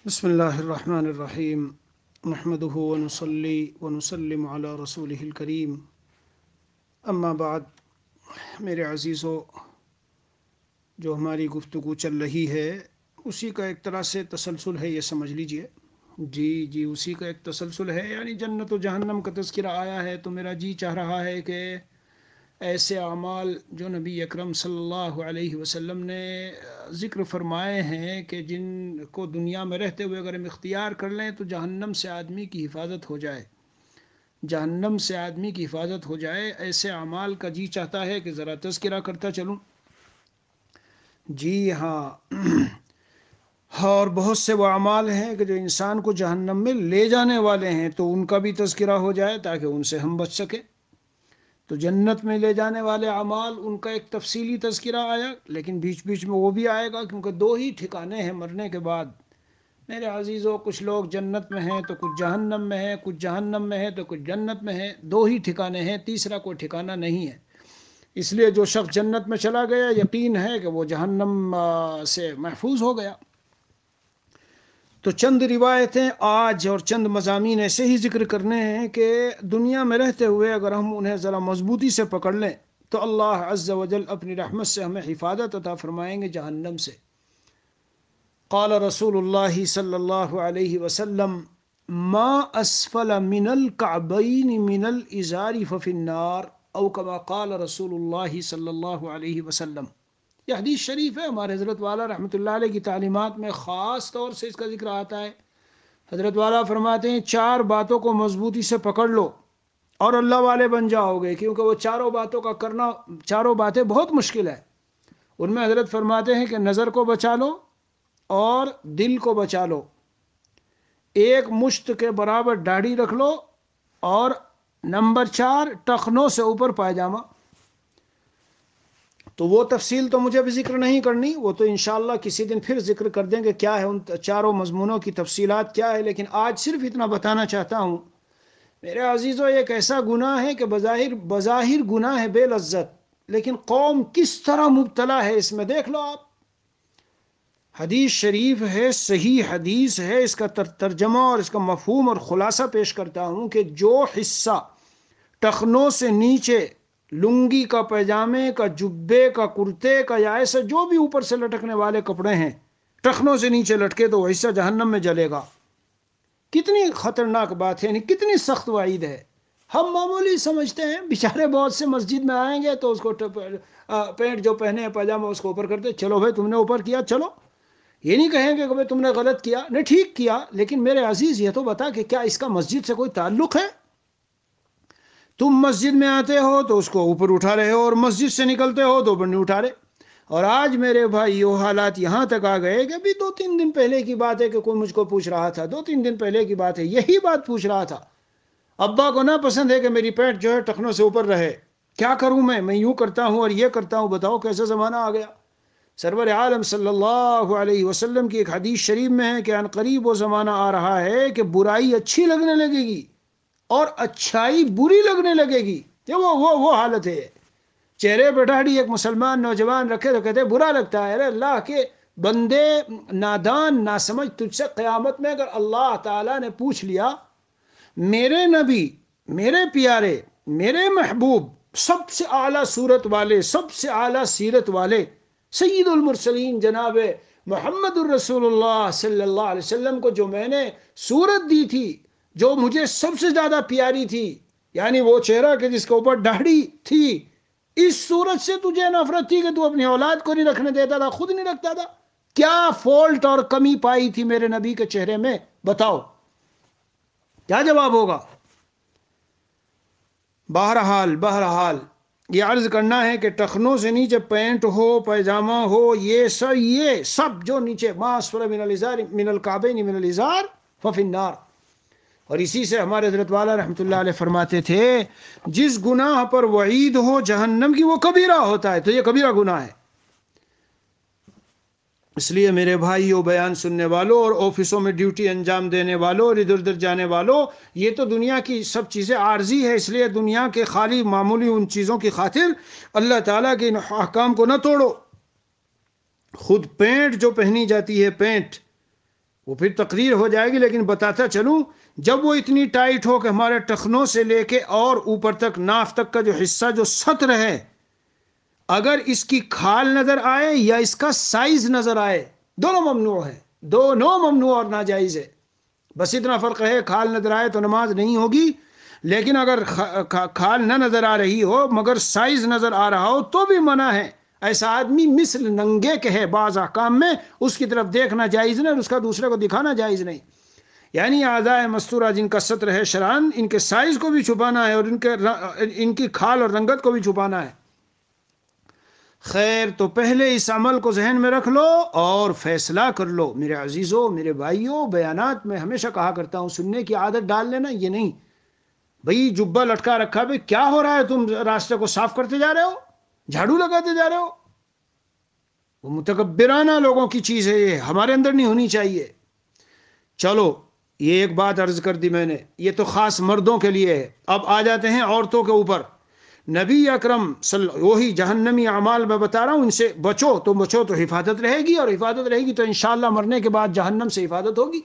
بسم اللہ الرحمن الرحیم نحمده ونصلی ونسلم علی رسولہ الکریم اما بعد میرے عزیزو، جو ہماری گفتگو چل رہی ہے اسی کا ایک طرح سے تسلسل ہے، یہ سمجھ لیجئے۔ جی اسی کا ایک تسلسل ہے، یعنی جنت و جہنم کا تذکرہ آیا ہے تو میرا جی چاہ رہا ہے کہ ایسے اعمال جو نبی اکرم صلی اللہ علیہ وسلم نے ذکر فرمائے ہیں کہ جن کو دنیا میں رہتے ہوئے اگر ہم اختیار کر لیں تو جہنم سے آدمی کی حفاظت ہو جائے، جہنم سے آدمی کی حفاظت ہو جائے، ایسے اعمال کا جی چاہتا ہے کہ ذرا تذکرہ کرتا چلوں۔ جی ہاں، اور بہت سے وہ اعمال ہیں کہ جو انسان کو جہنم میں لے جانے والے ہیں تو ان کا بھی تذکرہ ہو جائے تاکہ ان سے ہم بچ سکیں۔ تو جنت میں لے جانے والے اعمال ان کا ایک تفصیلی تذکرہ آیا، لیکن بیچ بیچ میں وہ بھی آئے گا، کیونکہ دو ہی ٹھکانے ہیں مرنے کے بعد۔ میرے عزیزوں، کچھ لوگ جنت میں ہیں تو کچھ جہنم میں ہیں، کچھ جہنم میں ہیں تو کچھ جنت میں ہیں، دو ہی ٹھکانے ہیں، تیسرا کوئی ٹھکانہ نہیں ہے۔ اس لیے جو شخص جنت میں چلا گیا یقین ہے کہ وہ جہنم سے محفوظ ہو گیا۔ تو چند روایتیں آج اور چند مضامین ایسے ہی ذکر کرنے ہیں کہ دنیا میں رہتے ہوئے اگر ہم انہیں ذرا مضبوطی سے پکڑ لیں تو اللہ عز و جل اپنی رحمت سے ہمیں حفاظت عطا فرمائیں گے جہنم سے۔ قال رسول اللہ صلی اللہ علیہ وسلم ما اسفل من الكعبین من الازار ففی النار، او کما قال رسول اللہ صلی اللہ علیہ وسلم۔ یہ حدیث شریف ہے، ہمارے حضرت والا رحمۃ اللہ علیہ کی تعلیمات میں خاص طور سے اس کا ذکر آتا ہے۔ حضرت والا فرماتے ہیں چار باتوں کو مضبوطی سے پکڑ لو اور اللہ والے بن جاؤ گے، کیونکہ وہ چاروں باتوں کا کرنا، چاروں باتیں بہت مشکل ہے۔ ان میں حضرت فرماتے ہیں کہ نظر کو بچا لو اور دل کو بچا لو، ایک مشت کے برابر داڑھی رکھ لو، اور نمبر 4 ٹخنوں سے اوپر پائجامہ۔ تو وہ تفصیل تو مجھے بھی ذکر نہیں کرنی، وہ تو انشاءاللہ کسی دن پھر ذکر کر دیں گے کیا ہے ان چاروں مضمونوں کی تفصیلات کیا ہے، لیکن آج صرف اتنا بتانا چاہتا ہوں میرے عزیزو، ایک ایسا گناہ ہے کہ بظاہر گناہ ہے بے لذت، لیکن قوم کس طرح مبتلا ہے اس میں دیکھ لو آپ۔ حدیث شریف ہے، صحیح حدیث ہے، اس کا ترجمہ اور اس کا مفہوم اور خلاصہ پیش کرتا ہوں کہ جو حصہ ٹخنوں سے نیچے لنگی کا، پیجامے کا، جبے کا، کرتے کا، یا ایسے جو بھی اوپر سے لٹکنے والے کپڑے ہیں ٹخنوں سے نیچے لٹکے تو وہ حصہ جہنم میں جلے گا۔ کتنی خطرناک بات ہے، یعنی کتنی سخت وعید ہے۔ ہم معمولی سمجھتے ہیں، بیچارے بہت سے مسجد میں آئیں گے تو اس کو پینٹ جو پہنے ہیں پاجامہ اس کو اوپر کرتے، چلو بھائی تم نے اوپر کیا، چلو یہ نہیں کہیں گے کہ بھائی تم نے غلط کیا، نہیں ٹھیک کیا، لیکن میرے عزیز یہ تو بتا کہ کیا اس کا مسجد سے کوئی تعلق ہے؟ تم مسجد میں آتے ہو تو اس کو اوپر اٹھا رہے ہو، اور مسجد سے نکلتے ہو تو اوپر نہیں اٹھا رہے۔ اور آج میرے بھائی یہ حالات یہاں تک آ گئے کہ ابھی 2-3 دن پہلے کی بات ہے کہ کوئی مجھ کو پوچھ رہا تھا، 2-3 دن پہلے کی بات ہے، یہی بات پوچھ رہا تھا، ابا کو نہ پسند ہے کہ میری پینٹ جو ہے ٹخنوں سے اوپر رہے، کیا کروں میں یوں کرتا ہوں اور یہ کرتا ہوں، بتاؤ کیسا زمانہ آ گیا۔ سرور عالم صلی اللہ علیہ وسلم کی ایک حدیث شریف میں ہے کہ ان قریب وہ زمانہ آ رہا ہے کہ برائی اچھی لگنے لگے گی اور اچھائی بری لگنے لگے گی۔ وہ حالت ہے، چہرے پہ داڑھی ایک مسلمان نوجوان رکھے تو کہتے برا لگتا ہے، ارے اللہ کے بندے نادان ناسمجھ، تجھ سے قیامت میں اگر اللہ تعالیٰ نے پوچھ لیا، میرے نبی، میرے پیارے، میرے محبوب، سب سے اعلیٰ صورت والے، سب سے اعلیٰ سیرت والے سید المرسلین جناب محمد الرسول اللہ صلی اللہ علیہ وسلم کو جو میں نے صورت دی تھی، جو مجھے سب سے زیادہ پیاری تھی، یعنی وہ چہرہ کہ جس کے اوپر داڑھی تھی، اس صورت سے تجھے نفرت تھی کہ تو اپنی اولاد کو نہیں رکھنے دیتا تھا، خود نہیں رکھتا تھا، کیا فالٹ اور کمی پائی تھی میرے نبی کے چہرے میں؟ بتاؤ کیا جواب ہوگا؟ بہرحال یہ عرض کرنا ہے کہ ٹخنوں سے نیچے پینٹ ہو، پیجامہ ہو، یہ سب جو نیچے ما اسفل من الازار من الکعبین من الازار ففی النار۔ اور اسی سے ہمارے حضرت والا رحمۃ اللہ علیہ فرماتے تھے جس گناہ پر وعید ہو جہنم کی وہ کبیرہ ہوتا ہے، تو یہ کبیرہ گناہ ہے۔ اس لیے میرے بھائیوں، بیان سننے والوں اور آفسوں میں ڈیوٹی انجام دینے والوں اور ادھر ادھر جانے والوں، یہ تو دنیا کی سب چیزیں عارضی ہے، اس لیے دنیا کے خالی معمولی ان چیزوں کی خاطر اللہ تعالیٰ کے ان احکام کو نہ توڑو۔ خود پینٹ جو پہنی جاتی ہے، پینٹ وہ پھر تقریر ہو جائے گی، لیکن بتاتا چلوں جب وہ اتنی ٹائٹ ہو کہ ہمارے ٹخنوں سے لے کے اور اوپر تک ناف تک کا جو حصہ جو سطر ہے، اگر اس کی کھال نظر آئے یا اس کا سائز نظر آئے، دونوں ممنوع ہے، دونوں ممنوع اور ناجائز ہے۔ بس اتنا فرق ہے، کھال نظر آئے تو نماز نہیں ہوگی، لیکن اگر کھال نہ نظر آ رہی ہو مگر سائز نظر آ رہا ہو تو بھی منع ہے۔ ایسا آدمی مثل ننگے کے ہے بعض احکام میں، اس کی طرف دیکھنا جائز نہیں اور اس کا دوسرے کو دکھانا جائز نہیں۔ یعنی اعضاء مستورہ جن کا سطر ہے شرعاً، ان کے سائز کو بھی چھپانا ہے اور ان کی کھال اور رنگت کو بھی چھپانا ہے۔ خیر، تو پہلے اس عمل کو ذہن میں رکھ لو اور فیصلہ کر لو۔ میرے عزیزوں، میرے بھائیوں، بیانات میں ہمیشہ کہا کرتا ہوں، سننے کی عادت ڈال لینا، یہ نہیں بھئی جبہ لٹکا رکھا، بھئی کیا ہو رہا ہے، تم راستے کو صاف کرتے جا رہے ہو، جھاڑو لگاتے جا رہے ہو؟ وہ متکبرانہ لوگوں کی چیز ہے، یہ ہمارے اندر نہیں ہونی چاہیے۔ چلو، یہ ایک بات عرض کر دی میں نے، یہ تو خاص مردوں کے لیے ہے۔ اب آ جاتے ہیں عورتوں کے اوپر۔ نبی اکرم وہی جہنمی اعمال میں بتا رہا ہوں، ان سے بچو تو بچو تو حفاظت رہے گی، اور حفاظت رہے گی تو انشاءاللہ مرنے کے بعد جہنم سے حفاظت ہوگی۔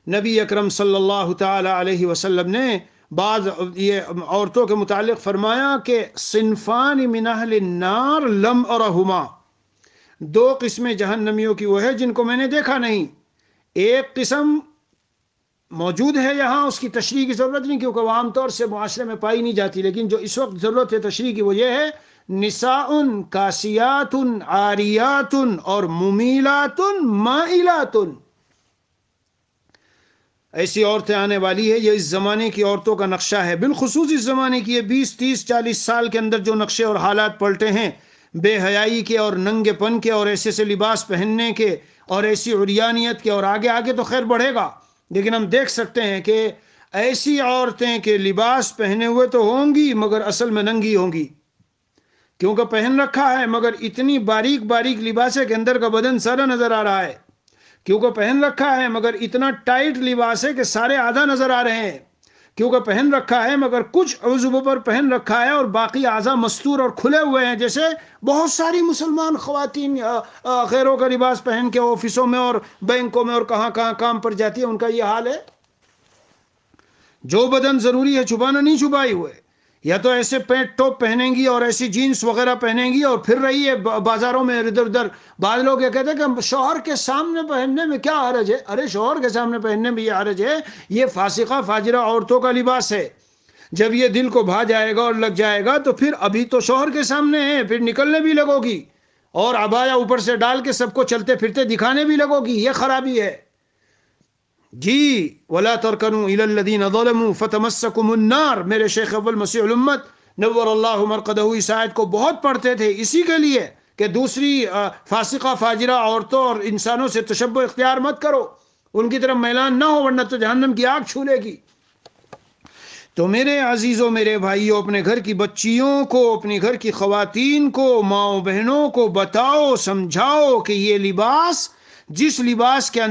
نبی اکرم صلی اللہ تعالی علیہ وسلم نے بعض یہ عورتوں کے متعلق فرمایا کہ صنفان من اہل النار لم ارہما، دو قسمیں جہنمیوں کی وہ ہے جن کو میں نے دیکھا نہیں۔ ایک قسم موجود ہے یہاں، اس کی تشریح کی ضرورت نہیں کیونکہ وہ عام طور سے معاشرے میں پائی نہیں جاتی، لیکن جو اس وقت ضرورت ہے تشریح کی وہ یہ ہے، نساء کاسیات عاریات اور ممیلات مائلات، ایسی عورتیں آنے والی ہے۔ یہ اس زمانے کی عورتوں کا نقشہ ہے، بالخصوص اس زمانے کی، یہ 20 30 40 سال کے اندر جو نقشے اور حالات پلٹے ہیں، بے حیائی کے اور ننگے پن کے اور ایسے سے لباس پہننے کے اور ایسی عریانیت کے، اور آگے آگے تو خیر بڑھے گا، لیکن ہم دیکھ سکتے ہیں کہ ایسی عورتیں کہ لباس پہنے ہوئے تو ہوں گی مگر اصل میں ننگی ہوں گی، کیونکہ پہن رکھا ہے مگر اتنی باریک باریک لباس ہے کہ اندر کا بدن سارا نظر آ رہا ہے، کیونکہ پہن رکھا ہے مگر اتنا ٹائٹ لباس ہے کہ سارے آدھا نظر آ رہے ہیں، کیونکہ پہن رکھا ہے مگر کچھ عضو پر پہن رکھا ہے اور باقی اعضاء مستور اور کھلے ہوئے ہیں، جیسے بہت ساری مسلمان خواتین غیروں کا لباس پہن کے آفسوں میں اور بینکوں میں اور کہاں کہاں کام پر جاتی ہے، ان کا یہ حال ہے۔ جو بدن ضروری ہے چھپانا نہیں چھپائی ہوئے، یا تو ایسے پینٹ ٹاپ پہنیں گی اور ایسی جینس وغیرہ پہنیں گی اور پھر رہی ہے بازاروں میں ادھر ادھر۔ بعض لوگ یہ کہتے ہیں کہ شوہر کے سامنے پہننے میں کیا حرج ہے؟ ارے شوہر کے سامنے پہننے میں یہ حرج ہے، یہ فاسقہ فاجرہ عورتوں کا لباس ہے۔ جب یہ دل کو بھا جائے گا اور لگ جائے گا تو پھر ابھی تو شوہر کے سامنے ہے، پھر نکلنے بھی لگو گی اور عبایا اوپر سے ڈال کے سب کو چلتے پھرتے دکھانے بھی لگو گی، یہ خرابی ہے جی۔ وَلَا تَرْكَنُوا إِلَى الَّذِينَ ظَلَمُوا فَتَمَسَّكُمُ النَّارُ، میرے شیخ اول مسیح الامت نور اللہ مرقدہ اس آیت کو بہت پڑھتے تھے اسی کے لیے کہ دوسری فاسقہ فاجرہ عورتوں اور انسانوں سے تشبہ اختیار مت کرو، ان کی طرف میلان نہ ہو ورنہ تو جہنم کی آگ چھو لے گی۔ تو میرے عزیزوں، میرے بھائیوں، اپنے گھر کی بچیوں کو، اپنے گھر کی خواتین کو، ماؤں بہنوں کو بتاؤ، سمجھاؤ کہ یہ لباس، جس لباس کے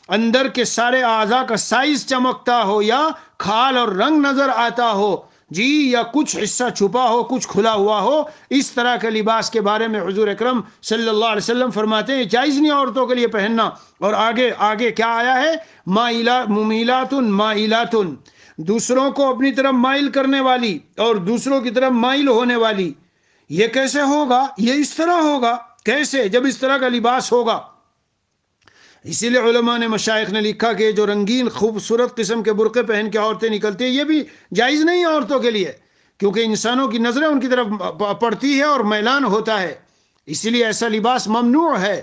اندر کے سارے اعضاء کا سائز چمکتا ہو یا کھال اور رنگ نظر آتا ہو جی، یا کچھ حصہ چھپا ہو کچھ کھلا ہوا ہو، اس طرح کے لباس کے بارے میں حضور اکرم صلی اللہ علیہ وسلم فرماتے ہیں جائز نہیں عورتوں کے لیے پہننا۔ اور آگے کیا آیا ہے؟ ممیلات مائلات، دوسروں کو اپنی طرف مائل کرنے والی اور دوسروں کی طرف مائل ہونے والی۔ یہ کیسے ہوگا؟ یہ اس طرح ہوگا، کیسے؟ جب اس طرح کا لباس ہوگا۔ اسی لیے علماء نے، مشائخ نے لکھا کہ جو رنگین خوبصورت قسم کے برقع پہن کے عورتیں نکلتی ہیں یہ بھی جائز نہیں ہے عورتوں کے لیے، کیونکہ انسانوں کی نظریں ان کی طرف پڑتی ہے اور میلان ہوتا ہے، اسی لیے ایسا لباس ممنوع ہے۔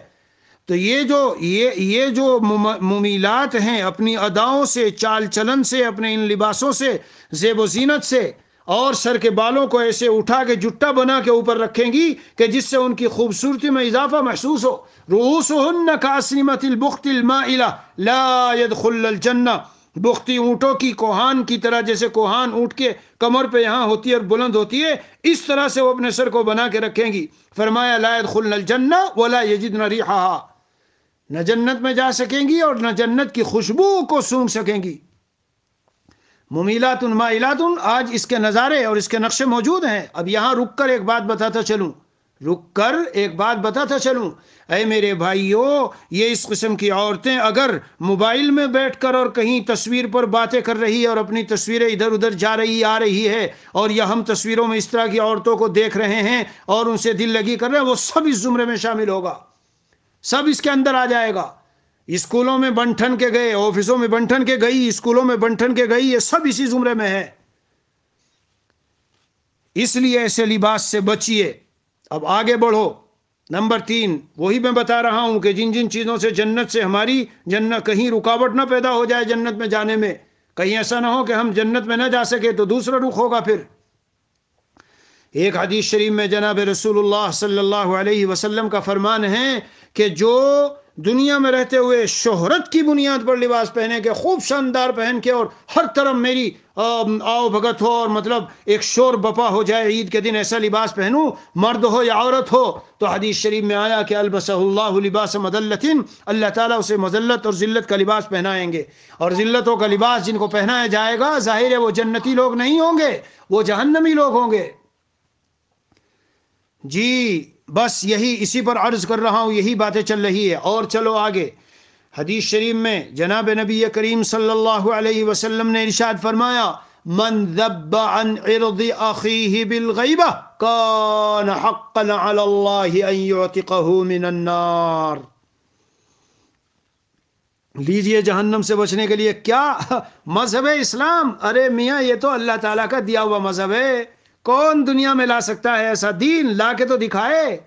تو یہ جو ممیلات ہیں، اپنی اداؤں سے، چال چلن سے، اپنے ان لباسوں سے، زیب و زینت سے، اور سر کے بالوں کو ایسے اٹھا کے جٹا بنا کے اوپر رکھیں گی کہ جس سے ان کی خوبصورتی میں اضافہ محسوس ہو۔ رؤوسہن کاسنمۃ البخت المائلہ لا يدخل الجنہ، بختی اونٹوں کی، کوہان کی طرح، جیسے کوہان اونٹ کے کمر پہ یہاں ہوتی ہے اور بلند ہوتی ہے، اس طرح سے وہ اپنے سر کو بنا کے رکھیں گی۔ فرمایا لا يدخلن الجنہ ولا یجدن ریحہا، نہ جنت میں جا سکیں گی اور نہ جنت کی خوشبو کو سونگھ سکیں گی۔ ممیلات مائلات، آج اس کے نظارے اور اس کے نقشے موجود ہیں۔ اب یہاں رک کر ایک بات بتاتا چلوں، رک کر ایک بات بتاتا چلوں، اے میرے بھائیوں، یہ اس قسم کی عورتیں اگر موبائل میں بیٹھ کر اور کہیں تصویر پر باتیں کر رہی ہے اور اپنی تصویریں ادھر ادھر جا رہی آ رہی ہے، اور یا ہم تصویروں میں اس طرح کی عورتوں کو دیکھ رہے ہیں اور ان سے دل لگی کر رہے ہیں، وہ سب اس زمرے میں شامل ہوگا، سب اس کے اندر آ جائے گا۔ اسکولوں میں بنٹھن کے گئے، آفسوں میں بنٹھن کے گئی، اسکولوں میں بنٹھن کے گئی، یہ سب اسی زمرے میں ہے۔ اس لیے ایسے لباس سے بچیے۔ اب آگے بڑھو۔ نمبر 3، وہی میں بتا رہا ہوں کہ جن جن چیزوں سے جنت سے ہماری جنت کہیں رکاوٹ نہ پیدا ہو جائے جنت میں جانے میں، کہیں ایسا نہ ہو کہ ہم جنت میں نہ جا سکے تو دوسرا رخ ہوگا۔ پھر ایک حدیث شریف میں جناب رسول اللہ صلی اللہ علیہ وسلم کا فرمان ہے کہ جو دنیا میں رہتے ہوئے شہرت کی بنیاد پر لباس پہنے کے، خوب شاندار پہن کے اور ہر طرف میری آؤ بھگت ہو اور مطلب ایک شور بپا ہو جائے، عید کے دن ایسا لباس پہنوں، مرد ہو یا عورت ہو، تو حدیث شریف میں آیا کہ البسہ اللہ لباس مذلۃ، اللہ تعالیٰ اسے مذلت اور ذلت کا لباس پہنائیں گے۔ اور ذلتوں کا لباس جن کو پہنایا جائے گا، ظاہر ہے وہ جنتی لوگ نہیں ہوں گے، وہ جہنمی لوگ ہوں گے۔ جی بس یہی اسی پر عرض کر رہا ہوں، یہی باتیں چل رہی ہے۔ اور چلو آگے، حدیث شریف میں جناب نبی کریم صلی اللہ علیہ وسلم نے ارشاد فرمایا، من ذب عن عرض اخیہ بالغیبہ کان حقا علی اللہ ان یعتقہ من النار۔ لیجئے جہنم سے بچنے کے لیے کیا مذہب اسلام؟ ارے میاں یہ تو اللہ تعالیٰ کا دیا ہوا مذہب ہے، کون دنیا میں لا سکتا ہے ایسا دین؟ لا کے تو دکھائے۔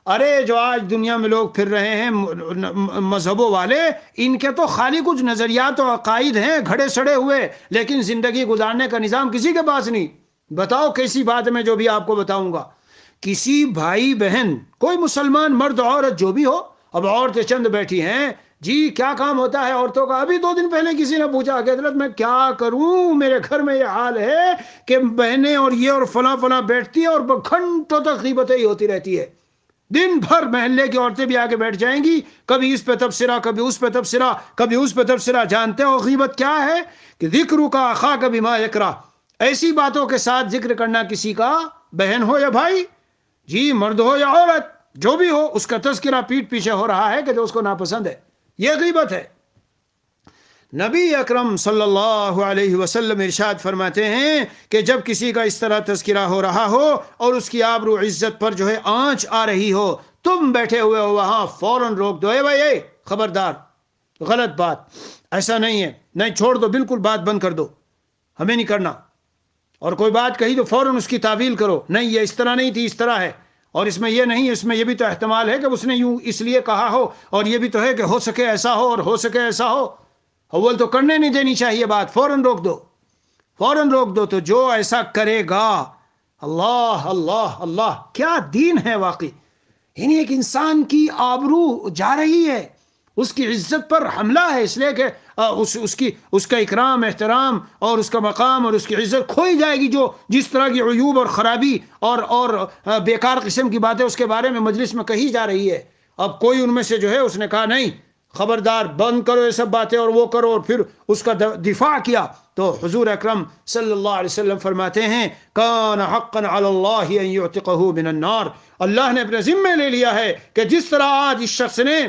ارے جو آج دنیا میں لوگ پھر رہے ہیں مذہبوں والے، ان کے تو خالی کچھ نظریات و عقائد ہیں گھڑے سڑے ہوئے، لیکن زندگی گزارنے کا نظام کسی کے پاس نہیں۔ بتاؤ کیسی بات میں جو بھی آپ کو بتاؤں گا، کسی بھائی بہن، کوئی مسلمان مرد عورت جو بھی ہو، اب عورتیں چند بیٹھی ہیں، جی کیا کام ہوتا ہے عورتوں کا؟ ابھی 2 دن پہلے کسی نے پوچھا کہ حضرت میں کیا کروں، میرے گھر میں یہ حال ہے کہ بہنیں اور یہ اور فلاں فلاں بیٹھتی ہے اور گھنٹوں تک غیبتیں ہی ہوتی رہتی ہے، دن بھر محلے کی عورتیں بھی آگے بیٹھ جائیں گی، کبھی اس پہ تبصرہ، کبھی اس پہ تبصرہ، کبھی اس پہ تبصرہ۔ جانتے ہو غیبت کیا ہے؟ کہ ذکر کا اخاک بما یکرہ، ایسی باتوں کے ساتھ ذکر کرنا کسی کا، بہن ہو یا بھائی، جی مرد ہو یا عورت، جو بھی ہو، اس کا تذکرہ پیٹ پیچھے ہو رہا ہے کہ جو اس کو ناپسند ہے، یہ غیبت ہے۔ نبی اکرم صلی اللہ علیہ وسلم ارشاد فرماتے ہیں کہ جب کسی کا اس طرح تذکرہ ہو رہا ہو اور اس کی آبرو عزت پر جو ہے آنچ آ رہی ہو، تم بیٹھے ہوئے ہو وہاں، فوراً روک دو، اے بھائی اے خبردار، غلط بات، ایسا نہیں ہے، نہیں چھوڑ دو، بالکل بات بند کر دو، ہمیں نہیں کرنا۔ اور کوئی بات کہی تو فوراً اس کی تعویل کرو، نہیں یہ اس طرح نہیں تھی، اس طرح ہے، اور اس میں یہ نہیں، اس میں یہ بھی تو احتمال ہے کہ اس نے یوں اس لیے کہا ہو، اور یہ بھی تو ہے کہ ہو سکے ایسا ہو اور ہو سکے ایسا ہو۔ اول تو کرنے نہیں دینی چاہیے بات، فوراً روک دو، فوراً روک دو۔ تو جو ایسا کرے گا، اللہ اللہ اللہ، کیا دین ہے واقعی! یعنی ایک انسان کی آبرو جا رہی ہے، اس کی عزت پر حملہ ہے، اس لیے کہ اس کا اکرام احترام اور اس کا مقام اور اس کی عزت کھوئی جائے گی، جو جس طرح کی عیوب اور خرابی اور بیکار قسم کی باتیں اس کے بارے میں مجلس میں کہی جا رہی ہے۔ اب کوئی ان میں سے جو ہے اس نے کہا نہیں خبردار بند کرو یہ سب باتیں اور وہ کرو، اور پھر اس کا دفاع کیا، تو حضور اکرم صلی اللہ علیہ وسلم فرماتے ہیں کان حقا علی اللہ ان یعتقہ من النار، اللہ نے اپنے ذمے لے لیا ہے کہ جس طرح آج اس شخص نے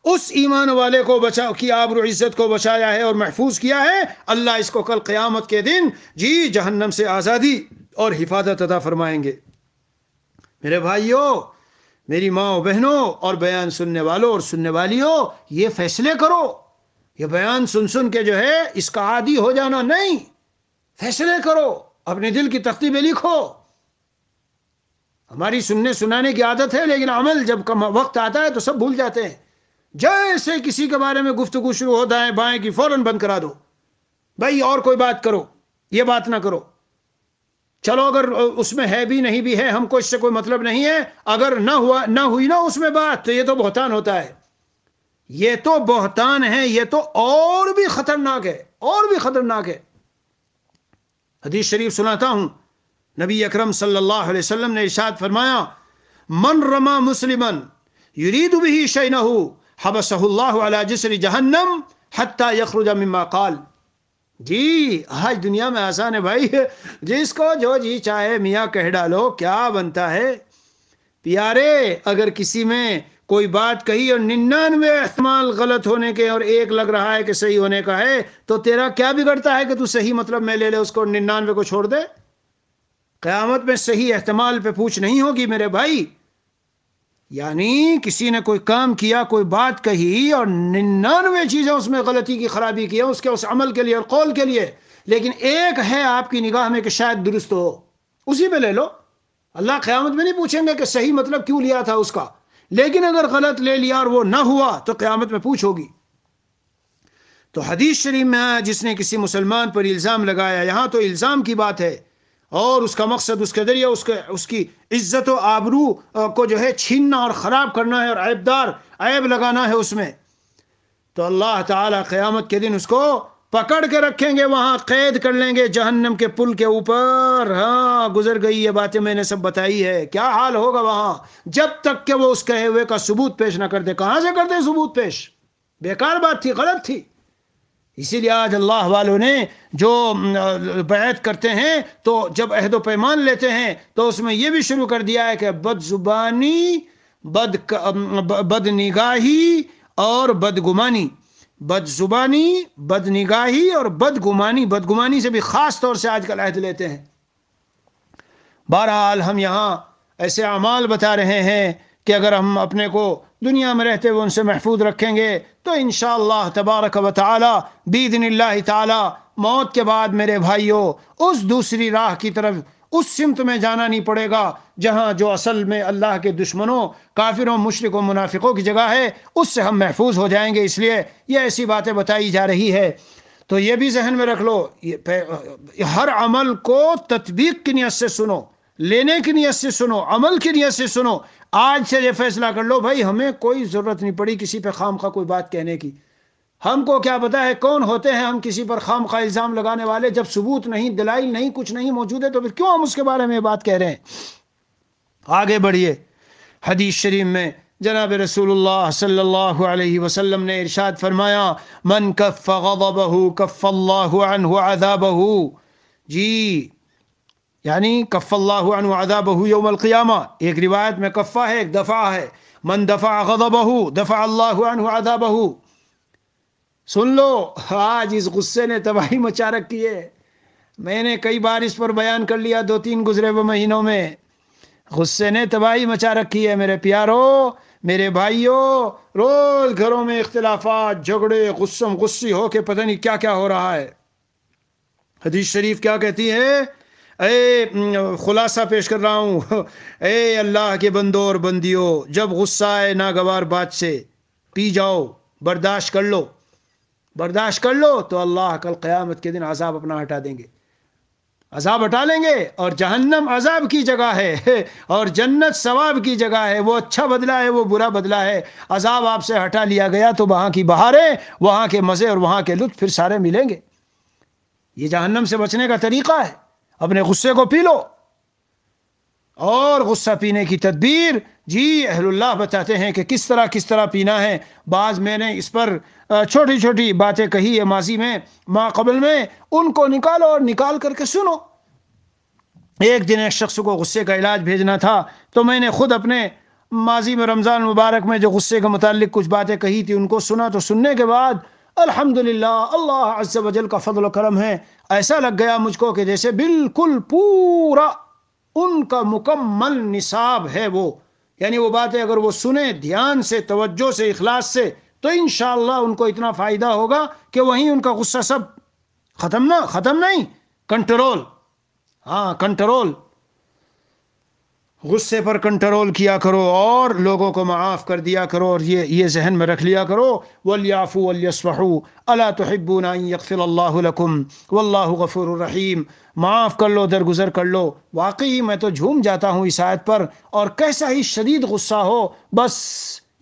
اس ایمان والے کو کی آبرو عزت کو بچایا ہے اور محفوظ کیا ہے، اللہ اس کو کل قیامت کے دن جی جہنم سے آزادی اور حفاظت عطا فرمائیں گے۔ میرے بھائیوں، میری ماں و بہنوں اور بیان سننے والوں اور سننے والیوں، یہ فیصلے کرو، یہ بیان سن کے جو ہے اس کا عادی ہو جانا نہیں، فیصلے کرو، اپنے دل کی تختی میں لکھو۔ ہماری سننے سنانے کی عادت ہے، لیکن عمل جب وقت آتا ہے تو سب بھول جاتے ہیں۔ جیسے کسی کے بارے میں گفتگو شروع ہو دائیں بائیں کی، فوراً بند کرا دو، بھائی اور کوئی بات کرو، یہ بات نہ کرو، چلو اگر اس میں ہے بھی نہیں بھی ہے، ہم کو اس سے کوئی مطلب نہیں ہے، اگر نہ ہوئی نا اس میں بات، تو یہ تو بہتان ہوتا ہے، یہ تو بہتان ہے، یہ تو اور بھی خطرناک ہے، اور بھی خطرناک ہے۔ حدیث شریف سناتا ہوں، نبی اکرم صلی اللہ علیہ وسلم نے ارشاد فرمایا من رما مسلما یرید به شینہ حبسہ اللہ علی جسر جہنم حتی یخرج مما قال۔ جی آج دنیا میں آسان ہے بھائی، جس کو جو جی چاہے میاں کہہ ڈالو، کیا بنتا ہے؟ پیارے اگر کسی میں کوئی بات کہی اور 99 احتمال غلط ہونے کے اور ایک لگ رہا ہے کہ صحیح ہونے کا ہے، تو تیرا کیا بگڑتا ہے کہ تو صحیح مطلب میں لے لے اس کو اور 99 کو چھوڑ دے؟ قیامت میں صحیح احتمال پہ پوچھ نہیں ہوگی میرے بھائی. یعنی کسی نے کوئی کام کیا، کوئی بات کہی اور 99 چیزیں اس میں غلطی کی خرابی کی ہے اس عمل کے لیے اور قول کے لیے، لیکن ایک ہے آپ کی نگاہ میں کہ شاید درست ہو، اسی پہ لے لو. اللہ قیامت میں نہیں پوچھیں گے کہ صحیح مطلب کیوں لیا تھا اس کا، لیکن اگر غلط لے لیا اور وہ نہ ہوا تو قیامت میں پوچھ ہوگی. تو حدیث شریف میں آیا جس نے کسی مسلمان پر الزام لگایا، یہاں تو الزام کی بات ہے اور اس کا مقصد اس کے ذریعے اس کی عزت و آبرو کو جو ہے چھیننا اور خراب کرنا ہے اور عیب لگانا ہے اس میں، تو اللہ تعالیٰ قیامت کے دن اس کو پکڑ کے رکھیں گے، وہاں قید کر لیں گے جہنم کے پل کے اوپر. ہاں گزر گئی یہ باتیں میں نے سب بتائی ہے. کیا حال ہوگا وہاں جب تک کہ وہ اس کہے ہوئے کا ثبوت پیش نہ کر دے. کہاں سے کر دے ثبوت پیش؟ بیکار بات تھی، غلط تھی. اسی لیے آج اللہ والوں نے جو بیعت کرتے ہیں تو جب عہد و پیمان لیتے ہیں تو اس میں یہ بھی شروع کر دیا ہے کہ بد زبانی، بد نگاہی اور بدگمانی. بد زبانی، بد نگاہی اور بدگمانی سے بھی خاص طور سے آج کل عہد لیتے ہیں. بہرحال ہم یہاں ایسے اعمال بتا رہے ہیں کہ اگر ہم اپنے کو دنیا میں رہتے ہوئے ان سے محفوظ رکھیں گے تو انشاءاللہ تبارک و تعالی باذن اللہ تعالی موت کے بعد میرے بھائیوں اس دوسری راہ کی طرف، اس سمت میں جانا نہیں پڑے گا جہاں جو اصل میں اللہ کے دشمنوں، کافروں، مشرکوں، منافقوں کی جگہ ہے، اس سے ہم محفوظ ہو جائیں گے. اس لیے یہ ایسی باتیں بتائی جا رہی ہے. تو یہ بھی ذہن میں رکھ لو، ہر عمل کو تطبیق کی نیت سے سنو، لینے کی نیت سے سنو، عمل کی نیت سے سنو. آج سے یہ فیصلہ کر لو بھائی ہمیں کوئی ضرورت نہیں پڑی کسی پہ خام خواہ کوئی بات کہنے کی. ہم کو کیا پتا ہے کون ہوتے ہیں ہم کسی پر خام خواہ الزام لگانے والے. جب ثبوت نہیں، دلائل نہیں، کچھ نہیں موجود ہے تو پھر کیوں ہم اس کے بارے میں بات کہہ رہے ہیں؟ آگے بڑھیے. حدیث شریف میں جناب رسول اللہ صلی اللہ علیہ وسلم نے ارشاد فرمایا من کف غضبہ کف اللہ عنہ عذابہ. جی یعنی کف اللہ عنہ عذابہ یوم القیامہ. ایک روایت میں کفہ ہے، ایک دفع ہے. من دفع غضبہ دفع اللہ عنہ عذابہ. سن لو، آج اس غصے نے تباہی مچا رکھی ہے. میں نے کئی بار اس پر بیان کر لیا 2-3 گزرے ہوئے مہینوں میں. غصے نے تباہی مچا رکھی ہے میرے پیارو، میرے بھائیوں. روز گھروں میں اختلافات، جھگڑے، غصی ہو کے پتہ نہیں کیا کیا ہو رہا ہے. حدیث شریف کیا کہتی ہے؟ اے خلاصہ پیش کر رہا ہوں، اے اللہ کے بندوں اور بندیوں، جب غصہ آئے ناگوار بات سے پی جاؤ، برداشت کر لو. برداشت کر لو تو اللہ کل قیامت کے دن عذاب اپنا ہٹا دیں گے، عذاب ہٹا لیں گے. اور جہنم عذاب کی جگہ ہے اور جنت ثواب کی جگہ ہے. وہ اچھا بدلہ ہے، وہ برا بدلہ ہے. عذاب آپ سے ہٹا لیا گیا تو وہاں کی بہاریں، وہاں کے مزے اور وہاں کے لطف پھر سارے ملیں گے. یہ جہنم سے بچنے کا طریقہ ہے. اپنے غصے کو پی لو. اور غصہ پینے کی تدبیر جی اہل اللہ بتاتے ہیں کہ کس طرح پینا ہے. بعض میں نے اس پر چھوٹی چھوٹی باتیں کہی ہے ماضی میں، ما قبل میں، ان کو نکالو اور نکال کر کے سنو. ایک دن ایک شخص کو غصے کا علاج بھیجنا تھا تو میں نے خود اپنے ماضی میں رمضان مبارک میں جو غصے کے متعلق کچھ باتیں کہی تھی ان کو سنا. تو سننے کے بعد الحمدللہ اللہ عز و جل کا فضل و کرم ہے، ایسا لگ گیا مجھ کو کہ جیسے بالکل پورا ان کا مکمل نصاب ہے وہ. یعنی وہ باتیں اگر وہ سنیں دھیان سے، توجہ سے، اخلاص سے، تو انشاءاللہ ان کو اتنا فائدہ ہوگا کہ وہیں ان کا غصہ سب ختم نہیں، کنٹرول. ہاں کنٹرول، غصے پر کنٹرول کیا کرو اور لوگوں کو معاف کر دیا کرو. اور یہ ذہن میں رکھ لیا کرو وَلْيَعْفُوا وَلْيَصْفَحُوا أَلَا تُحِبُّونَ أَن يَغْفِرَ اللَّهُ لَكُمْ وَاللَّهُ غَفُورٌ رَحِيمٌ. معاف کر لو، درگزر کر لو. واقعی میں تو جھوم جاتا ہوں اس آیت پر، اور کیسا ہی شدید غصہ ہو بس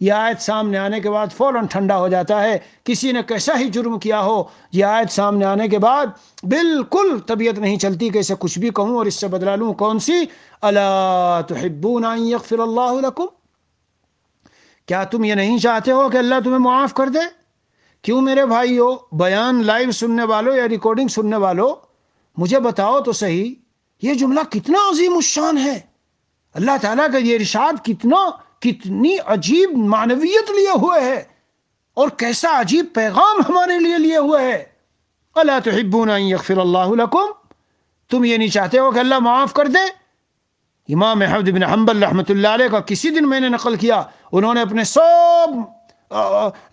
یہ آیت سامنے آنے کے بعد فوراً ٹھنڈا ہو جاتا ہے. کسی نے کیسا ہی جرم کیا ہو، یہ آیت سامنے آنے کے بعد بالکل طبیعت نہیں چلتی کہ اسے کچھ بھی کہوں اور اس سے بدلا لوں. کون سی؟ الا تحبون ان یغفر اللہ لکم. کیا تم یہ نہیں چاہتے ہو کہ اللہ تمہیں معاف کر دے؟ کیوں میرے بھائیو، بیان لائیو سننے والوں یا ریکارڈنگ سننے والوں، مجھے بتاؤ تو صحیح یہ جملہ کتنا عظیم الشان ہے. اللہ تعالیٰ کا یہ ارشاد کتنی عجیب معنویت لیے ہوئے ہے، اور کیسا عجیب پیغام ہمارے لیے لیے ہوئے ہے. الا تحبون ان یغفر اللہ لکم، تم یہ نہیں چاہتے ہو کہ اللہ معاف کر دے؟ امام احمد بن حنبل رحمۃ اللہ علیہ کا کسی دن میں نے نقل کیا، انہوں نے اپنے سب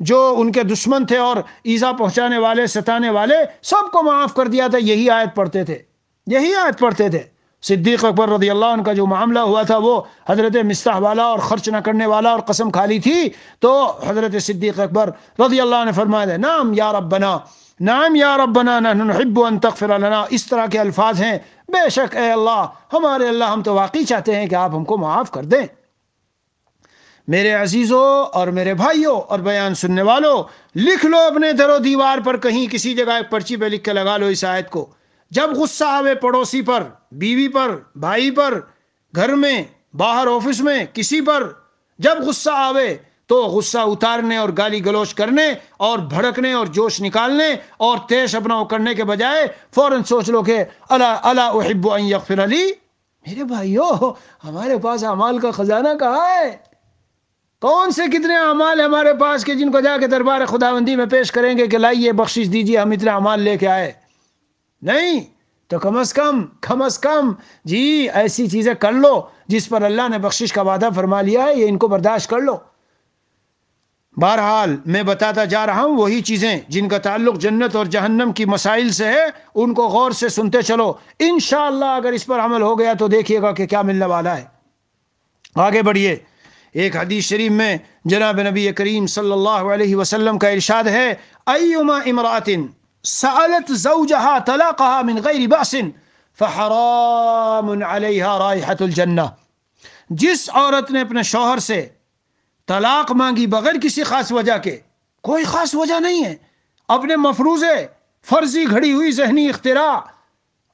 جو ان کے دشمن تھے اور ایذا پہنچانے والے، ستانے والے، سب کو معاف کر دیا تھا. یہی آیت پڑھتے تھے، یہی آیت پڑھتے تھے. صدیق اکبر رضی اللہ عنہ کا جو معاملہ ہوا تھا، وہ حضرت مستح والا اور خرچ نہ کرنے والا اور قسم کھا لی تھی، تو حضرت صدیق اکبر رضی اللہ عنہ نے فرمایا نعم یا ربنا، نعم یا ربنا نحن نحب ان تغفر لنا. اس طرح کے الفاظ ہیں، بے شک اے اللہ، ہمارے اللہ، ہم تو واقعی چاہتے ہیں کہ آپ ہم کو معاف کر دیں. میرے عزیزوں اور میرے بھائیوں اور بیان سننے والوں، لکھ لو اپنے در و دیوار پر، کہیں کسی جگہ ایک پرچی پہ لکھ کے لگا لو اس آیت کو. جب غصہ آوے پڑوسی پر، بیوی پر، بھائی پر، گھر میں، باہر آفس میں، کسی پر جب غصہ آوے تو غصہ اتارنے اور گالی گلوچ کرنے اور بھڑکنے اور جوش نکالنے اور تیش اپنا وہ کرنے کے بجائے فوراً سوچ لو کہ الا احب ان یغفر لی. میرے بھائیو، ہمارے پاس اعمال کا خزانہ کہاں ہے؟ کون سے کتنے اعمال ہمارے پاس کہ جن کو جا کے دربار خداوندی میں پیش کریں گے کہ لائیے بخشش دیجیے، ہم اتنے اعمال لے کے آئے؟ نہیں تو کم از کم جی ایسی چیزیں کر لو جس پر اللہ نے بخشش کا وعدہ فرما لیا ہے، یہ ان کو برداشت کر لو. بہرحال میں بتاتا جا رہا ہوں وہی چیزیں جن کا تعلق جنت اور جہنم کی مسائل سے ہے، ان کو غور سے سنتے چلو. انشاءاللہ اگر اس پر عمل ہو گیا تو دیکھیے گا کہ کیا ملنے والا ہے. آگے بڑھیے. ایک حدیث شریف میں جناب نبی کریم صلی اللہ علیہ وسلم کا ارشاد ہے، ایما امرأۃ سألت زوجها طلاقها من غیر بأس فحرام علیہا رائحۃ الجنہ. جس عورت نے اپنے شوہر سے طلاق مانگی بغیر کسی خاص وجہ کے، کوئی خاص وجہ نہیں ہے، اپنے مفروضے، فرضی گھڑی ہوئی ذہنی اختراع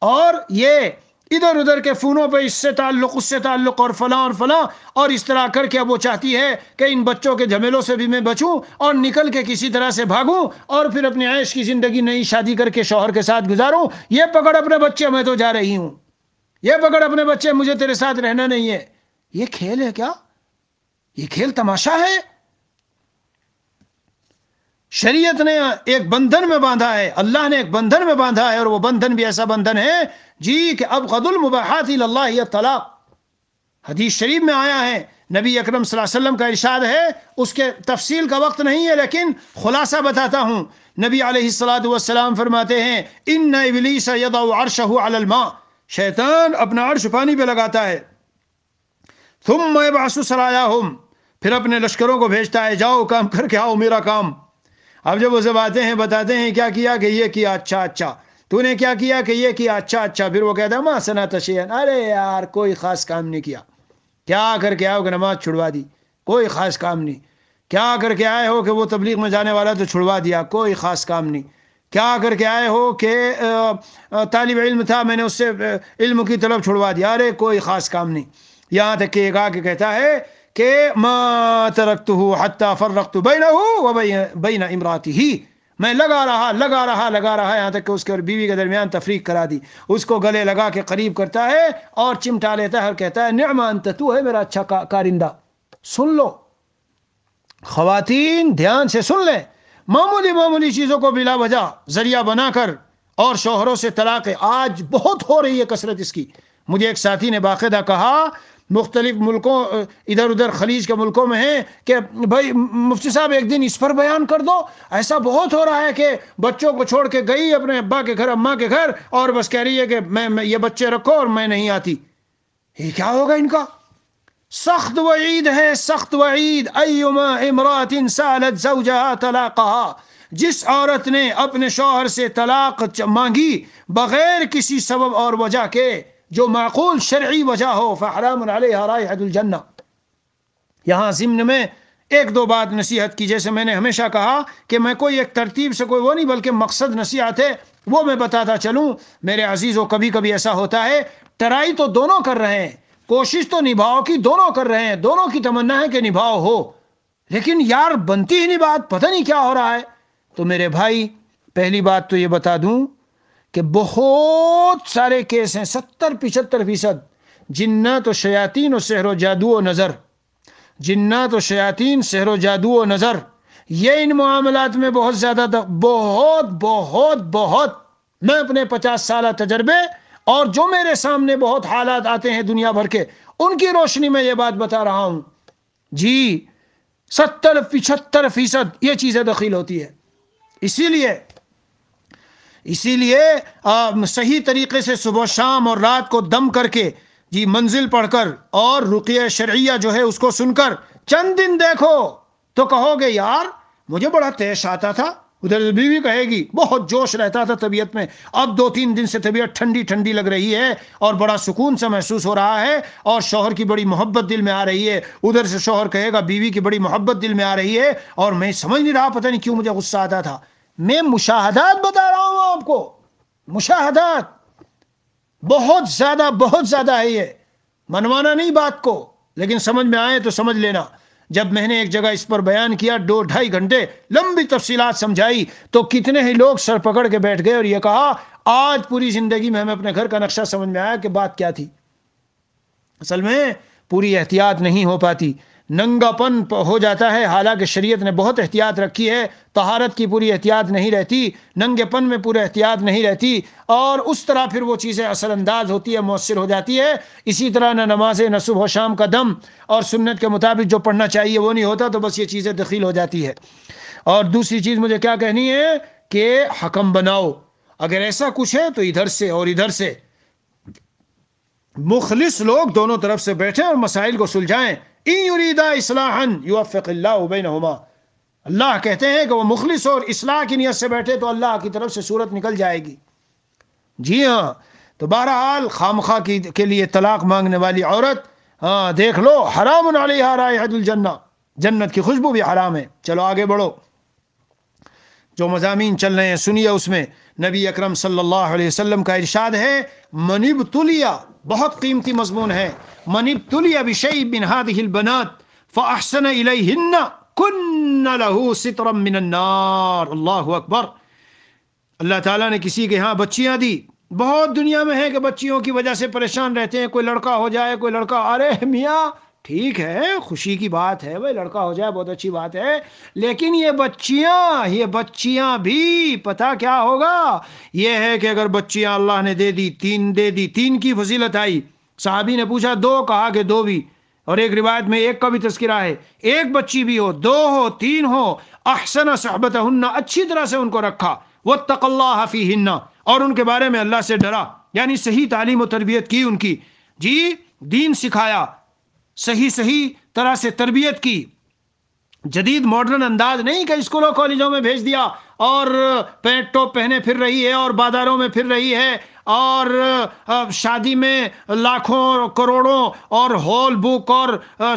اور یہ ادھر ادھر کے فونوں پہ اس سے تعلق، اس سے تعلق، اور فلاں اور اس طرح کر کے اب وہ چاہتی ہے کہ ان بچوں کے جھمیلوں سے بھی میں بچوں اور نکل کے کسی طرح سے بھاگوں اور پھر اپنی عیش کی زندگی نئی شادی کر کے شوہر کے ساتھ گزاروں. یہ پکڑ اپنے بچے، میں تو جا رہی ہوں. یہ پکڑ اپنے بچے، مجھے تیرے ساتھ رہنا نہیں ہے. یہ کھیل ہے کیا؟ یہ کھیل تماشا ہے؟ شریعت نے ایک بندھن میں باندھا ہے، اللہ نے ایک بندھن میں باندھا ہے، اور وہ بندھن بھی ایسا بندھن ہے جی کہ ابغض المباحات الی اللہ ہی الطلاق. حدیث شریف میں آیا ہے، نبی اکرم صلی اللہ علیہ وسلم کا ارشاد ہے، اس کے تفصیل کا وقت نہیں ہے لیکن خلاصہ بتاتا ہوں. نبی علیہ الصلوۃ والسلام فرماتے ہیں، ان ابلیس یضع عرشہ علی الماء، شیطان اپنا عرش پانی پہ لگاتا ہے، ثم یبعث سرایاہم، پھر اپنے لشکروں کو بھیجتا ہے، جاؤ کام کر کے آؤ میرا کام. اب جب وہ سب آتے ہیں بتاتے ہیں کیا کیا کہ یہ کیا، اچھا تو نے کیا کیا کہ یہ کیا، اچھا پھر وہ کہتا ہے ما صنعت شیئا، ارے یار کوئی خاص کام نہیں کیا. کیا کر کے آئے ہو کہ نماز چھڑوا دی؟ کوئی خاص کام نہیں. کیا کر کے آئے ہو کہ وہ تبلیغ میں جانے والا تو چھڑوا دیا؟ کوئی خاص کام نہیں. کیا کر کے آئے ہو کہ طالب علم تھا، میں نے اس سے علم کی طلب چھڑوا دیا؟ ارے کوئی خاص کام نہیں. یہاں تک کہ ایک آ کے کہتا ہے کہ ما ترکتہ حتی فرقت بینہ و بین امراتہ، میں لگا رہا یہاں تک کہ اس کے اور بیوی کے درمیان تفریق کرا دی. اس کو گلے لگا کے قریب کرتا ہے اور چمٹا لیتا ہے اور کہتا ہے نعم انت، تو ہے میرا اچھا کارندہ. سن لو خواتین، دھیان سے سن لیں، معمولی چیزوں کو بلا وجہ ذریعہ بنا کر اور شوہروں سے طلاق آج بہت ہو رہی ہے کثرت اس کی. مجھے ایک ساتھی نے باقاعدہ کہا، مختلف ملکوں، ادھر ادھر خلیج کے ملکوں میں ہیں، کہ بھائی مفتی صاحب ایک دن اس پر بیان کر دو، ایسا بہت ہو رہا ہے کہ بچوں کو چھوڑ کے گئی اپنے ابا کے گھر، اماں کے گھر، اور بس کہہ رہی ہے کہ میں یہ بچے رکھو اور میں نہیں آتی. یہ کیا ہوگا ان کا؟ سخت وعید ہے، سخت وعید. ایما امرات سالت زوجها طلاقها، جس عورت نے اپنے شوہر سے طلاق مانگی بغیر کسی سبب اور وجہ کے جو معقول شرعی وجہ ہو، فحرام علیہا رائحۃ الجنہ. یہاں ضمن میں ایک دو بات نصیحت کی، جیسے میں نے ہمیشہ کہا کہ میں کوئی ایک ترتیب سے کوئی وہ نہیں، بلکہ مقصد نصیحت ہے وہ میں بتاتا چلوں. میرے عزیزوں، کبھی کبھی ایسا ہوتا ہے، ٹرائی تو دونوں کر رہے ہیں، کوشش تو نبھاؤ کی دونوں کر رہے ہیں، دونوں کی تمنا ہے کہ نبھاؤ ہو، لیکن یار بنتی ہی نہیں بات، پتہ نہیں کیا ہو رہا ہے. تو میرے بھائی، پہلی بات تو یہ بتا دوں کہ بہت سارے کیس ہیں، 70-75% جنات و شیاطین و سحر و جادو و نظر، جنات و شیاطین، سحر و جادو و نظر، یہ ان معاملات میں بہت زیادہ بہت بہت بہت، میں اپنے 50 سالہ تجربے اور جو میرے سامنے بہت حالات آتے ہیں دنیا بھر کے، ان کی روشنی میں یہ بات بتا رہا ہوں جی، 70-75% یہ چیزیں دخیل ہوتی ہے۔ اسی لیے صحیح طریقے سے صبح شام اور رات کو دم کر کے جی، منزل پڑھ کر اور رقیہ شرعیہ جو ہے اس کو سن کر چند دن دیکھو تو کہو گے یار مجھے بڑا تیش آتا تھا، ادھر بیوی کہے گی بہت جوش رہتا تھا طبیعت میں، اب 2-3 دن سے طبیعت ٹھنڈی ٹھنڈی لگ رہی ہے اور بڑا سکون سا محسوس ہو رہا ہے اور شوہر کی بڑی محبت دل میں آ رہی ہے، ادھر سے شوہر کہے گا بیوی کی بڑی محبت دل میں آ رہی ہے اور میں سمجھ نہیں رہا، پتہ نہیں کیوں مجھے غصہ آتا تھا۔ میں مشاہدات بتا رہا ہوں آپ کو، مشاہدات بہت زیادہ ہے، یہ منوانا نہیں بات کو، لیکن سمجھ میں آئے تو سمجھ لینا۔ جب میں نے ایک جگہ اس پر بیان کیا 2-2.5 گھنٹے لمبی تفصیلات سمجھائی تو کتنے ہی لوگ سر پکڑ کے بیٹھ گئے اور یہ کہا آج پوری زندگی میں ہمیں اپنے گھر کا نقشہ سمجھ میں آیا کہ بات کیا تھی۔ اصل میں پوری احتیاط نہیں ہو پاتی، ننگا پن ہو جاتا ہے، حالانکہ شریعت نے بہت احتیاط رکھی ہے، طہارت کی پوری احتیاط نہیں رہتی، ننگے پن میں پورے احتیاط نہیں رہتی، اور اس طرح پھر وہ چیزیں اثر انداز ہوتی ہے، مؤثر ہو جاتی ہے۔ اسی طرح نہ نماز، نہ صبح و شام کا دم اور سنت کے مطابق جو پڑھنا چاہیے وہ نہیں ہوتا، تو بس یہ چیزیں دخیل ہو جاتی ہے۔ اور دوسری چیز مجھے کیا کہنی ہے کہ حکم بناؤ، اگر ایسا کچھ ہے تو ادھر سے اور ادھر سے مخلص لوگ دونوں طرف سے بیٹھیں اور مسائل کو سلجھائیں۔ ان یریدا اصلاحا یوفق اللہ بینہما، اللہ کہتے ہیں کہ وہ مخلص اور اصلاح کی نیت سے بیٹھے تو اللہ کی طرف سے صورت نکل جائے گی۔ جی ہاں، تو بہرحال خامخواہ کے لیے طلاق مانگنے والی عورت، ہاں دیکھ لو، حرام علیہا رائحۃ الجنہ، جنت کی خوشبو بھی حرام ہے۔ چلو آگے بڑھو، جو مضامین چل رہے ہیں سنیے۔ اس میں نبی اکرم صلی اللہ علیہ وسلم کا ارشاد ہے، من ابتلیا، بہت قیمتی مضمون ہے، من ابتلیا بشیء من هذه البنات فاحسن الیہن کن له سترا من النار۔ اللہ اکبر۔ اللہ تعالیٰ نے کسی کے ہاں بچیاں دی، بہت دنیا میں ہے کہ بچیوں کی وجہ سے پریشان رہتے ہیں، کوئی لڑکا ہو جائے، کوئی لڑکا، ارے میاں ٹھیک ہے خوشی کی بات ہے بھائی، لڑکا ہو جائے بہت اچھی بات ہے، لیکن یہ بچیاں بھی پتہ کیا ہوگا، یہ ہے کہ اگر بچیاں اللہ نے دے دی، 3 دے دی، 3 کی فضیلت آئی، صحابی نے پوچھا 2، کہا کہ 2 بھی، اور ایک روایت میں 1 کا بھی تذکرہ ہے، 1 بچی بھی ہو، 2 ہو، 3 ہو، احسن صحبتہن، اچھی طرح سے ان کو رکھا، واتق اللہ فیہن، اور ان کے بارے میں اللہ سے ڈرا، یعنی صحیح تعلیم و تربیت کی ان کی، جی دین سکھایا، صحیح طرح سے تربیت کی، جدید ماڈرن انداز نہیں کہ اسکولوں کالجوں میں بھیج دیا اور پینٹ ٹاپ پہنے پھر رہی ہے اور بازاروں میں پھر رہی ہے اور شادی میں لاکھوں کروڑوں اور ہال بک اور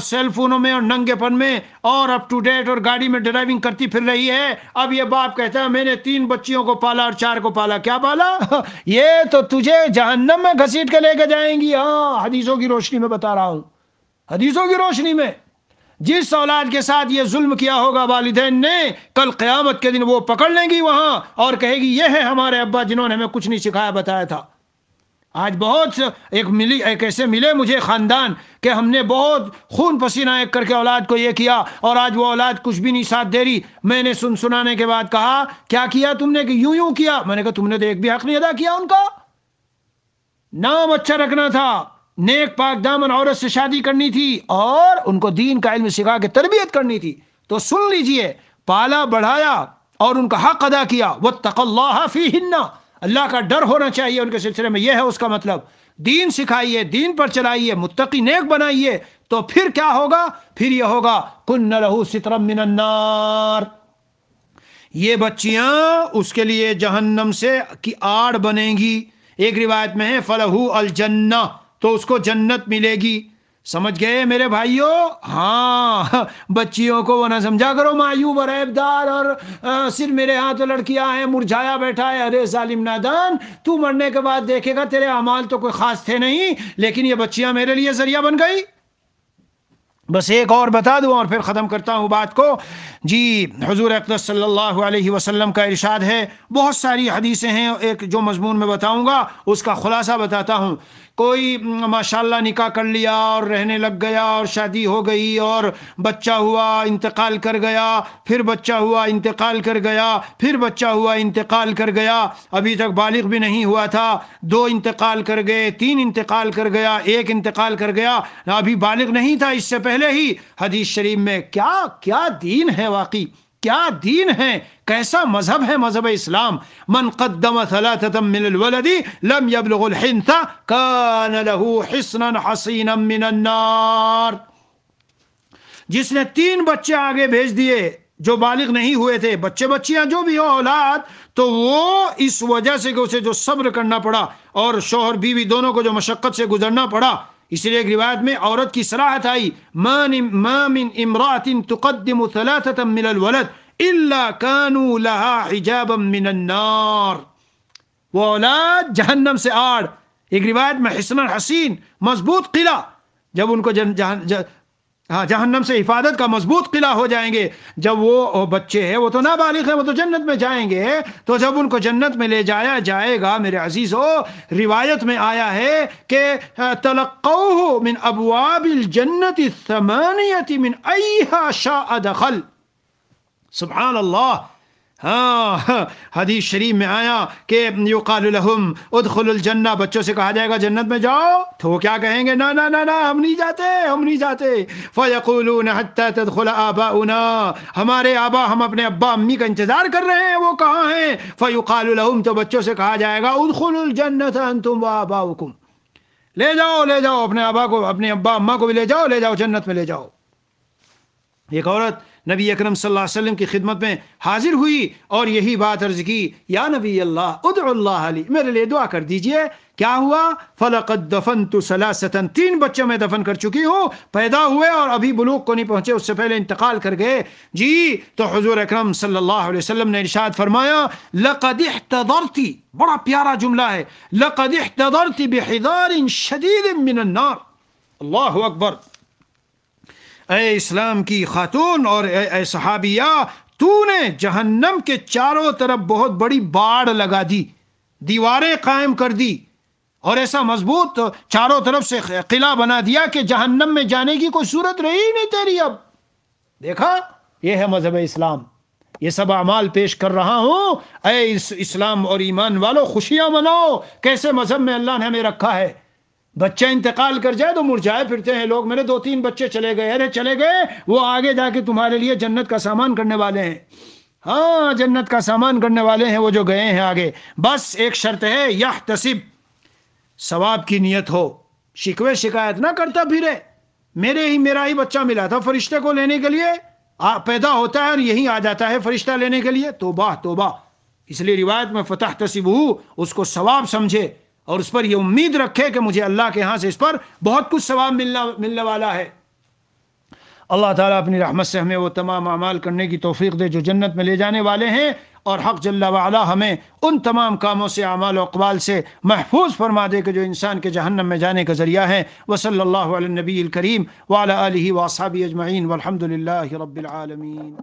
سیل فونوں میں اور ننگے پن میں اور اپ ٹو ڈیٹ اور گاڑی میں ڈرائیونگ کرتی پھر رہی ہے۔ اب یہ باپ کہتا ہے میں نے 3 بچیوں کو پالا اور 4 کو پالا، کیا پالا؟ یہ تو تجھے جہنم میں گھسیٹ کے لے کے جائیں گی۔ ہاں، حدیثوں کی روشنی میں بتا رہا ہوں، حدیثوں کی روشنی میں، جس اولاد کے ساتھ یہ ظلم کیا ہوگا والدین نے، کل قیامت کے دن وہ پکڑ لیں گی وہاں اور کہے گی یہ ہے ہمارے ابا جنہوں نے ہمیں کچھ نہیں سکھایا بتایا تھا۔ آج بہت ایک ایسے ملے مجھے خاندان کہ ہم نے بہت خون پسینہ ایک کر کے اولاد کو یہ کیا اور آج وہ اولاد کچھ بھی نہیں ساتھ دے رہی۔ میں نے سنانے کے بعد کہا کیا کیا تم نے؟ کہ یوں کیا۔ میں نے کہا تم نے تو ایک بھی حق نہیں ادا کیا ان کا، نام اچھا رکھنا تھا، نیک پاک دامن عورت سے شادی کرنی تھی اور ان کو دین کا علم سکھا کے تربیت کرنی تھی۔ تو سن لیجئے، پالا بڑھایا اور ان کا حق ادا کیا، واتقوا اللہ فیہن، اللہ کا ڈر ہونا چاہیے ان کے سلسلے میں، یہ ہے اس کا مطلب۔ دین سکھائیے، دین پر چلائیے، متقی نیک بنائیے، تو پھر کیا ہوگا؟ پھر یہ ہوگا کن لہ سترا من النار، یہ بچیاں اس کے لیے جہنم سے کی آڑ بنیں گی۔ ایک روایت میں ہے فلہو الجنہ، تو اس کو جنت ملے گی۔ سمجھ گئے میرے بھائیوں؟ ہاں، بچیوں کو وہ نہ سمجھا کرو معیوب اور عیبدار اور صرف میرے ہاں تو لڑکیاں ہیں، مرجھایا بیٹھا ہے، ارے ظالم نادان، تو مرنے کے بعد دیکھے گا تیرے اعمال تو کوئی خاص تھے نہیں، لیکن یہ بچیاں میرے لیے ذریعہ بن گئی۔ بس ایک اور بتا دوں اور پھر ختم کرتا ہوں بات کو۔ جی حضور اقدس صلی اللہ علیہ وسلم کا ارشاد ہے، بہت ساری حدیثیں ہیں، ایک جو مضمون میں بتاؤں گا اس کا خلاصہ بتاتا ہوں۔ کوئی ماشاءاللہ نکاح کر لیا اور رہنے لگ گیا اور شادی ہو گئی اور بچہ ہوا انتقال کر گیا، پھر بچہ ہوا انتقال کر گیا، پھر بچہ ہوا انتقال کر گیا، ابھی تک بالغ بھی نہیں ہوا تھا، 2 انتقال کر گئے، 3 انتقال کر گیا، 1 انتقال کر گیا، ابھی بالغ نہیں تھا اس سے پہلے ہی۔ حدیث شریف میں کیا دین ہے، واقعی کیا دین ہے، کیسا مذہب ہے مذہب اسلام۔ من قدم ثلاثة من الولد لم يبلغ الحنث كان له حصنا حصينا من النار۔ جس نے 3 بچے آگے بھیج دیے جو بالغ نہیں ہوئے تھے، بچے بچیاں جو بھی ہو اولاد، تو وہ اس وجہ سے کہ اسے جو صبر کرنا پڑا اور شوہر بیوی دونوں کو جو مشقت سے گزرنا پڑا، اس لیے ایک روایت میں عورت کی صراحت آئی، ما من امرأة تقدم 3 من الولد الا كانوا لها حجابا من النار۔ وہ اولاد جہنم سے آڑ، ایک روایت میں حصن حسین، مضبوط قلعہ، جب ان کو جہنم سے حفاظت کا مضبوط قلعہ ہو جائیں گے۔ جب وہ بچے ہیں وہ تو نابالغ ہیں، وہ تو جنت میں جائیں گے، تو جب ان کو جنت میں لے جایا جائے گا میرے عزیزو، روایت میں آیا ہے کہ تلقوه من ابواب الجنت الثمانیة من ایہا شاء دخل۔ سبحان اللہ، ہاں حدیث شریف میں آیا کہ یقال لہم ادخلوا الجنہ، بچوں سے کہا جائے گا جنت میں جاؤ، تو وہ کیا کہیں گے؟ نا نا نا نا، ہم نہیں جاتے، ہم نہیں جاتے۔ فیقولون حتی تدخل آباؤنا، ہمارے آبا، ہم اپنے ابا امی کا انتظار کر رہے ہیں، وہ کہاں ہیں؟ فیقال لہم، تو بچوں سے کہا جائے گا ادخلوا الجنۃ انتم وآباؤکم، لے جاؤ اپنے آبا کو، اپنے ابا اما کو بھی لے جاؤ جنت میں لے جاؤ۔ ایک عورت نبی اکرم صلی اللہ علیہ وسلم کی خدمت میں حاضر ہوئی اور یہی بات عرض کی، یا نبی اللہ ادعو اللہ علی، میرے لیے دعا کر دیجئے۔ کیا ہوا؟ فلقد دفنت 3 3 بچے میں دفن کر چکی ہوں، پیدا ہوئے اور ابھی بلوغ کو نہیں پہنچے، اس سے پہلے انتقال کر گئے جی۔ تو حضور اکرم صلی اللہ علیہ وسلم نے ارشاد فرمایا، لقد احتضرت، بڑا پیارا جملہ ہے، لقد احتضرت بحذار شدید من النار۔ اللہ اکبر، اے اسلام کی خاتون اور اے صحابیہ، تو نے جہنم کے چاروں طرف بہت بڑی باڑ لگا دی، دیواریں قائم کر دی، اور ایسا مضبوط چاروں طرف سے قلعہ بنا دیا کہ جہنم میں جانے کی کوئی صورت رہی نہیں تیری۔ اب دیکھا، یہ ہے مذہب اسلام، یہ سب اعمال پیش کر رہا ہوں۔ اے اسلام اور ایمان والو، خوشیاں مناؤ، کیسے مذہب میں اللہ نے ہمیں رکھا ہے۔ بچہ انتقال کر جائے تو مرجائے پھرتے ہیں لوگ، میرے 2 3 بچے چلے گئے، ارے چلے گئے، وہ آگے جا کے تمہارے لیے جنت کا سامان کرنے والے ہیں، ہاں جنت کا سامان کرنے والے ہیں وہ جو گئے ہیں آگے۔ بس ایک شرط ہے، یحتسب، ثواب کی نیت ہو، شکوے شکایت نہ کرتا پھرے، میرا ہی بچہ ملا تھا فرشتے کو لینے کے لیے، پیدا ہوتا ہے اور یہی آ جاتا ہے فرشتہ لینے کے لیے، توبہ توبہ۔ اس لیے روایت میں فتحتسبہ، اس کو ثواب سمجھے اور اس پر یہ امید رکھے کہ مجھے اللہ کے ہاں سے اس پر بہت کچھ ثواب ملنے والا ہے۔ اللہ تعالیٰ اپنی رحمت سے ہمیں وہ تمام اعمال کرنے کی توفیق دے جو جنت میں لے جانے والے ہیں، اور حق جل وعلا ہمیں ان تمام کاموں سے، اعمال و اقوال سے محفوظ فرما دے کہ جو انسان کے جہنم میں جانے کا ذریعہ ہے۔ وصلی اللہ علی النبی الکریم وعلی آلہ واصحابہ اجمعین والحمد للہ رب العالمین۔